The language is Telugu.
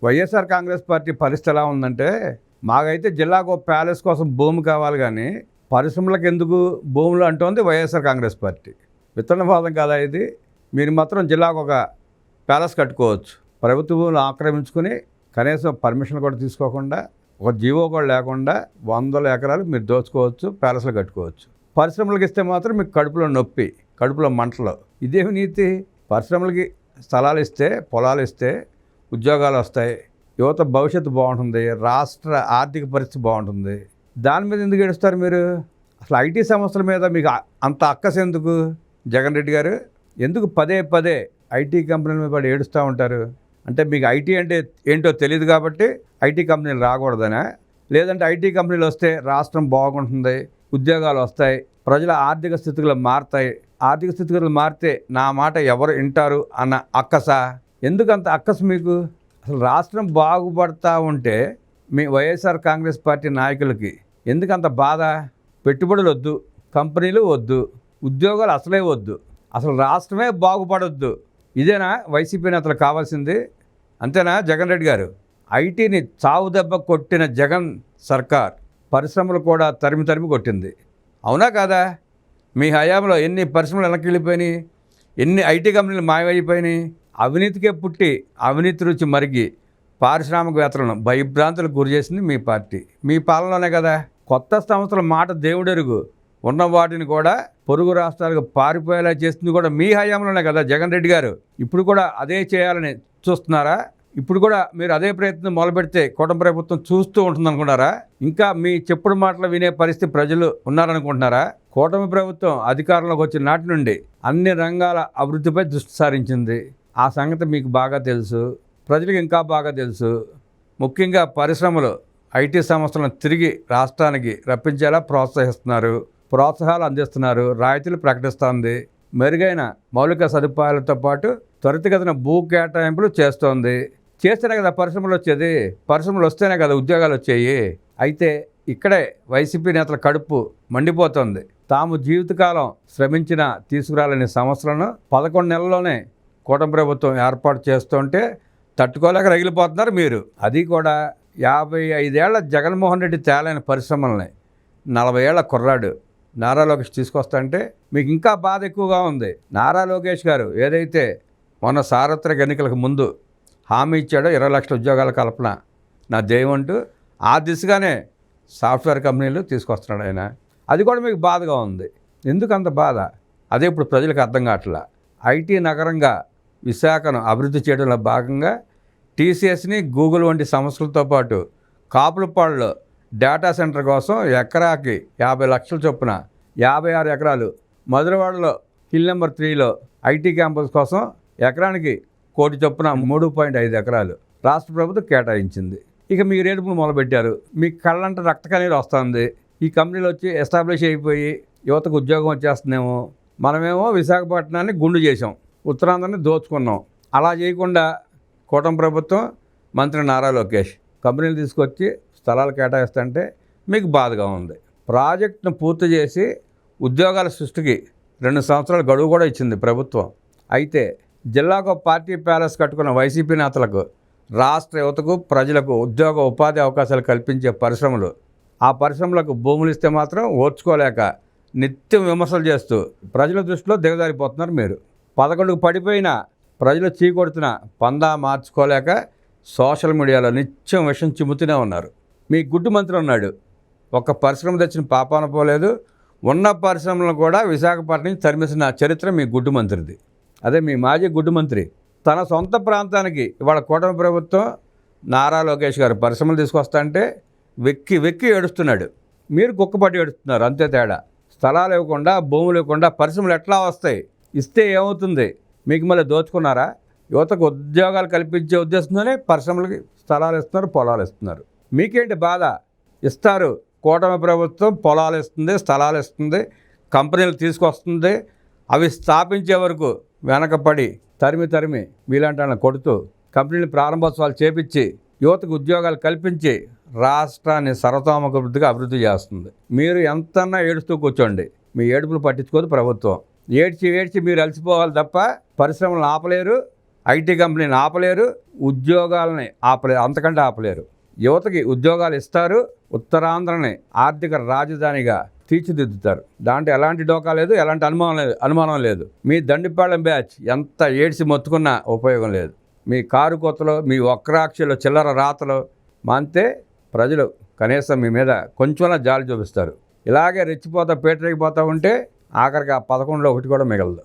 వైఎస్ఆర్ కాంగ్రెస్ పార్టీ పరిస్థితి ఎలా ఉందంటే, మాకైతే జిల్లాకు ఒక ప్యాలెస్ కోసం భూమి కావాలి కానీ పరిశ్రమలకు ఎందుకు భూములు అంటోంది వైఎస్ఆర్ కాంగ్రెస్ పార్టీ. విత్తనవాదం కాదా ఇది? మీరు మాత్రం జిల్లాకు ఒక ప్యాలెస్ కట్టుకోవచ్చు. ప్రభుత్వ భూములు ఆక్రమించుకుని కనీసం పర్మిషన్ కూడా తీసుకోకుండా, ఒక జీవో కూడా లేకుండా 100 ఎకరాలు మీరు దోచుకోవచ్చు, ప్యాలెస్లు కట్టుకోవచ్చు. పరిశ్రమలకు ఇస్తే మాత్రం మీకు కడుపులో నొప్పి, కడుపులో మంటలు. ఇదేమి నీతి? పరిశ్రమలకి స్థలాలు ఇస్తే, పొలాలు ఇస్తే ఉద్యోగాలు వస్తాయి, యువత భవిష్యత్తు బాగుంటుంది, రాష్ట్ర ఆర్థిక పరిస్థితి బాగుంటుంది. దాని మీద ఎందుకు ఏడుస్తారు మీరు? అసలు ఐటీ సంస్థల మీద మీకు అంత అక్కస ఎందుకు? జగన్ రెడ్డి గారు ఎందుకు పదే పదే ఐటీ కంపెనీల మీద పడి ఏడుస్తూ ఉంటారు? అంటే మీకు ఐటీ అంటే ఏంటో తెలియదు కాబట్టి ఐటీ కంపెనీలు రాకూడదనా? లేదంటే ఐటీ కంపెనీలు వస్తే రాష్ట్రం బాగుంటుంది, ఉద్యోగాలు వస్తాయి, ప్రజల ఆర్థిక స్థితిగతులు మారుతాయి, ఆర్థిక స్థితిగతులు మారితే నా మాట ఎవరు వింటారు అన్న అక్కసా? ఎందుకంత అక్కసు మీకు? అసలు రాష్ట్రం బాగుపడతా ఉంటే మీ వైఎస్ఆర్ కాంగ్రెస్ పార్టీ నాయకులకి ఎందుకంత బాధ? పెట్టుబడులు వద్దు, కంపెనీలు వద్దు, ఉద్యోగాలు అసలే వద్దు, అసలు రాష్ట్రమే బాగుపడొద్దు. ఇదేనా వైసీపీ నేతలు కావాల్సింది? అంతేనా జగన్ రెడ్డి గారు? ఐటీని చావు దెబ్బ కొట్టిన జగన్ సర్కార్ పరిశ్రమలు కూడా తరిమి తరిమి కొట్టింది. అవునా కాదా? మీ హయాంలో ఎన్ని పరిశ్రమలు వెనక్కి వెళ్ళిపోయినాయి, ఎన్ని ఐటీ కంపెనీలు మాయమైపోయినాయి. అవినీతికే పుట్టి అవినీతి రుచి మరిగి పారిశ్రామికవేత్తలను భయభ్రాంతులకు గురి చేసింది మీ పార్టీ. మీ పాలనలోనే కదా. కొత్త సంస్థల మాట దేవుడెరుగు, ఉన్న వాటిని కూడా పొరుగు రాష్ట్రాలకు పారిపోయేలా చేస్తుంది కూడా మీ హయాంలోనే కదా జగన్ రెడ్డి గారు. ఇప్పుడు కూడా అదే చేయాలని చూస్తున్నారా? ఇప్పుడు కూడా మీరు అదే ప్రయత్నం మొదలుపెడితే కూటమి ప్రభుత్వం చూస్తూ ఉంటుందనుకుంటారా? ఇంకా మీ చెప్పుడు మాటలు వినే పరిస్థితి ప్రజలు ఉన్నారనుకుంటున్నారా? కూటమి ప్రభుత్వం అధికారంలోకి వచ్చిన నాటి నుండి అన్ని రంగాల అభివృద్ధిపై దృష్టి సారించింది. ఆ సంగతి మీకు బాగా తెలుసు, ప్రజలకు ఇంకా బాగా తెలుసు. ముఖ్యంగా పరిశ్రమలు, ఐటీ సంస్థలను తిరిగి రాష్ట్రానికి రప్పించేలా ప్రోత్సహిస్తున్నారు, ప్రోత్సాహాలు అందిస్తున్నారు, రాయితీలు ప్రకటిస్తోంది, మెరుగైన మౌలిక సదుపాయాలతో పాటు త్వరితగతిన భూ కేటాయింపులు చేస్తోంది. చేస్తేనే కదా పరిశ్రమలు వచ్చేది, పరిశ్రమలు వస్తేనే కదా ఉద్యోగాలు వచ్చాయి. అయితే ఇక్కడే వైసీపీ నేతల కడుపు మండిపోతుంది. తాము జీవితకాలం శ్రమించిన తీసుకురాలని సమస్యలను 11 నెలల్లోనే కూటమి ప్రభుత్వం ఏర్పాటు చేస్తుంటే తట్టుకోలేక రగిలిపోతున్నారు మీరు. అది కూడా 55 ఏళ్ల జగన్మోహన్ రెడ్డి తేలైన పరిశ్రమలని 40 ఏళ్ల కుర్రాడు నారా లోకేష్ తీసుకొస్తుంటే మీకు ఇంకా బాధ ఎక్కువగా ఉంది. నారా లోకేష్ గారు ఏదైతే మొన్న సార్వత్రిక ఎన్నికలకు ముందు హామీ ఇచ్చాడో 20 లక్షల ఉద్యోగాల కల్పన నా ధ్యేయం అంటూ, ఆ దిశగానే సాఫ్ట్వేర్ కంపెనీలు తీసుకొస్తున్నాడు ఆయన. అది కూడా మీకు బాధగా ఉంది. ఎందుకు అంత బాధ? అదే ఇప్పుడు ప్రజలకు అర్థం కావట్లా. ఐటీ నగరంగా విశాఖను అభివృద్ధి చేయడంలో భాగంగా టీసీఎస్ని, గూగుల్ వంటి సంస్థలతో పాటు కాపులపాడులో డేటా సెంటర్ కోసం ఎకరాకి 50 లక్షల చొప్పున 56 ఎకరాలు, మధురవాడలో హిల్ నెంబర్ 3లో ఐటీ క్యాంపస్ కోసం ఎకరానికి 1 కోటి చొప్పున 3.5 ఎకరాలు రాష్ట్ర ప్రభుత్వం కేటాయించింది. ఇక మీ రేటును మొదలుపెట్టారు. మీ కళ్ళంట రక్త కన్నీరు వస్తుంది. ఈ కంపెనీలు వచ్చి ఎస్టాబ్లిష్ అయిపోయి యువతకు ఉద్యోగం వచ్చేస్తుందేమో, మనమేమో విశాఖపట్నాన్ని గుండు చేసాం, ఉత్తరాంధ్రని దోచుకున్నాం. అలా చేయకుండా కూటమి ప్రభుత్వం, మంత్రి నారా లోకేష్ కంపెనీలు తీసుకొచ్చి స్థలాలు కేటాయిస్తుంటే మీకు బాధగా ఉంది. ప్రాజెక్టును పూర్తి చేసి ఉద్యోగాల సృష్టికి 2 సంవత్సరాల గడువు కూడా ఇచ్చింది ప్రభుత్వం. అయితే జిల్లాకు పార్టీ ప్యాలెస్ కట్టుకున్న వైసీపీ నేతలకు, రాష్ట్ర యువతకు, ప్రజలకు ఉద్యోగ ఉపాధి అవకాశాలు కల్పించే పరిశ్రమలు, ఆ పరిశ్రమలకు భూములు ఇస్తే మాత్రం ఓర్చుకోలేక నిత్యం విమర్శలు చేస్తూ ప్రజల దృష్టిలో దిగజారిపోతున్నారు మీరు. 11కు పడిపోయిన ప్రజలు చీకొడుతున్న పందా మార్చుకోలేక సోషల్ మీడియాలో నిత్యం విషం చిమ్ముతూనే ఉన్నారు. మీ గుడ్డు మంత్రి ఉన్నాడు, ఒక్క పరిశ్రమ తెచ్చిన పాపాన పోలేదు. ఉన్న పరిశ్రమలను కూడా విశాఖపట్నం తరిమేసిన చరిత్ర మీ గుడ్డు మంత్రిది. అదే మీ మాజీ గుడ్డు మంత్రి తన సొంత ప్రాంతానికి ఇవాళ కూటమి ప్రభుత్వం నారా లోకేష్ గారు పరిశ్రమలు తీసుకొస్తా వెక్కి వెక్కి ఏడుస్తున్నాడు. మీరు కుక్కపట్టి ఏడుస్తున్నారు, అంతే తేడా. స్థలాలు ఇవ్వకుండా, భూములు ఇవ్వకుండా పరిశ్రమలు ఎట్లా వస్తాయి? ఇస్తే ఏమవుతుంది? మీకు మళ్ళీ దోచుకున్నారా? యువతకు ఉద్యోగాలు కల్పించే ఉద్దేశంతోనే పరిశ్రమలకి స్థలాలు ఇస్తున్నారు, పొలాలు ఇస్తున్నారు. మీకేంటి బాధ? ఇస్తారు, కూటమి ప్రభుత్వం పొలాలు ఇస్తుంది, స్థలాలు ఇస్తుంది, కంపెనీలు తీసుకొస్తుంది. అవి స్థాపించే వరకు వెనకపడి తరిమి మీలాంటి వాళ్ళని కొడుతూ కంపెనీలు ప్రారంభోత్సవాలు చేపించి యువతకు ఉద్యోగాలు కల్పించి రాష్ట్రాన్ని సర్వతోముఖాభివృద్ధిగా అభివృద్ధి చేస్తుంది. మీరు ఎంతన్నా ఏడుస్తూ కూర్చోండి, మీ ఏడుపులు పట్టించుకోదు ప్రభుత్వం. ఏడ్చి మీరు అలసిపోవాలి తప్ప పరిశ్రమలను ఆపలేరు, ఐటీ కంపెనీని ఆపలేరు, ఉద్యోగాలని ఆపలేరు, అంతకంటే ఆపలేరు. యువతకి ఉద్యోగాలు ఇస్తారు, ఉత్తరాంధ్రని ఆర్థిక రాజధానిగా తీర్చిదిద్దుతారు. దాంట్లో ఎలాంటి డోకా లేదు, ఎలాంటి అనుమానం లేదు. మీ దండిపాళెం బ్యాచ్ ఎంత ఏడ్చి మొత్తుకున్నా ఉపయోగం లేదు. మీ కారు కొత్తలో, మీ వక్రాక్షలో, చిల్లర రాతలో మాంతే ప్రజలు కనీసం మీ మీద కొంచెంలా జాలి చూపిస్తారు. ఇలాగే రెచ్చిపోతా పేటరేగిపోతూ ఉంటే ఆఖరికి ఆ 11లో ఒకటి కూడా మిగలదు.